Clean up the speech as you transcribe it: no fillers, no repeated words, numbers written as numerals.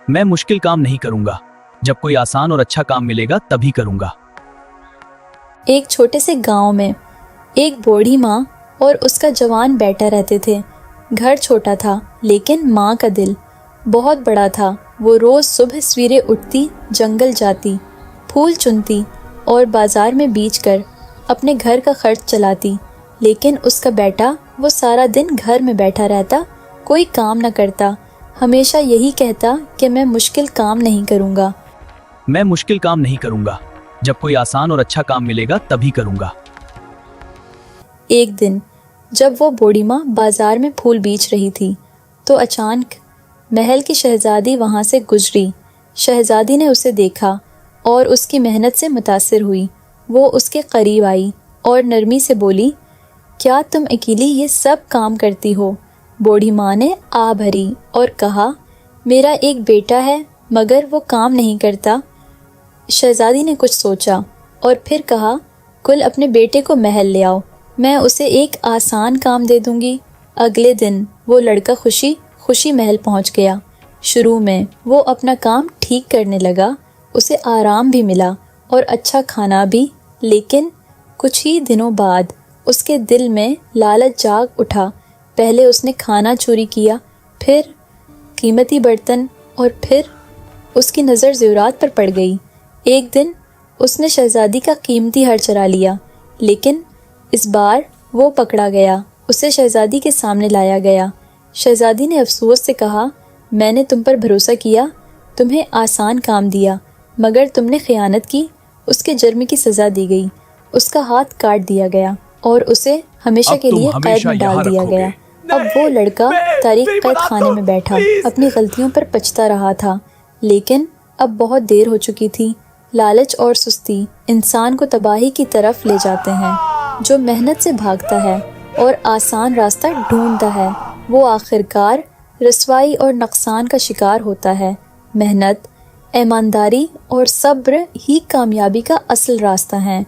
میں مشکل کام نہیں کروں گا، جب کوئی آسان اور اچھا کام ملے گا تبھی کروں گا۔ ایک چھوٹے سے گاؤں میں ایک بوڑھی ماں اور اس کا جوان بیٹا رہتے تھے۔ گھر چھوٹا تھا لیکن ماں کا دل بہت بڑا تھا۔ وہ روز صبح سویرے اٹھتی، جنگل جاتی، پھول چنتی اور بازار میں بیچ کر اپنے گھر کا خرچ چلاتی، لیکن اس کا بیٹا وہ سارا دن گھر میں بیٹھا رہتا، کوئی کام نہ کرتا، ہمیشہ یہی کہتا کہ میں مشکل کام نہیں کروں گا۔ میں مشکل کام نہیں کروں گا، جب کوئی آسان اور اچھا کام ملے گا تبھی کروں گا۔ ایک دن جب وہ بوڑھی ماں بازار میں پھول بیچ رہی تھی تو اچانک محل کی شہزادی وہاں سے گزری۔ شہزادی نے اسے دیکھا اور اس کی محنت سے متاثر ہوئی۔ وہ اس کے قریب آئی اور نرمی سے بولی، کیا تم اکیلی یہ سب کام کرتی ہو؟ بوڑھی ماں نے آہ بھری اور کہا، میرا ایک بیٹا ہے مگر وہ کام نہیں کرتا۔ شہزادی نے کچھ سوچا اور پھر کہا، کل اپنے بیٹے کو محل لے آؤ، میں اسے ایک آسان کام دے دوں گی۔ اگلے دن وہ لڑکا خوشی خوشی محل پہنچ گیا۔ شروع میں وہ اپنا کام ٹھیک کرنے لگا، اسے آرام بھی ملا اور اچھا کھانا بھی، لیکن کچھ ہی دنوں بعد اس کے دل میں لالچ جاگ اٹھا۔ پہلے اس نے کھانا چوری کیا، پھر قیمتی برتن، اور پھر اس کی نظر زیورات پر پڑ گئی۔ ایک دن اس نے شہزادی کا قیمتی ہار چرا لیا، لیکن اس بار وہ پکڑا گیا۔ اسے شہزادی کے سامنے لایا گیا۔ شہزادی نے افسوس سے کہا، میں نے تم پر بھروسہ کیا، تمہیں آسان کام دیا، مگر تم نے خیانت کی۔ اس کے جرم کی سزا دی گئی، اس کا ہاتھ کاٹ دیا گیا اور اسے ہمیشہ کے لیے قید میں ڈال دیا گیا۔ اب وہ لڑکا تاریخ قید خانے میں بیٹھا اپنی غلطیوں پر پچھتا رہا تھا، لیکن اب بہت دیر ہو چکی تھی۔ لالچ اور سستی انسان کو تباہی کی طرف لے جاتے ہیں۔ جو محنت سے بھاگتا ہے اور آسان راستہ ڈھونڈتا ہے، وہ آخرکار رسوائی اور نقصان کا شکار ہوتا ہے۔ محنت، ایمانداری اور صبر ہی کامیابی کا اصل راستہ ہیں۔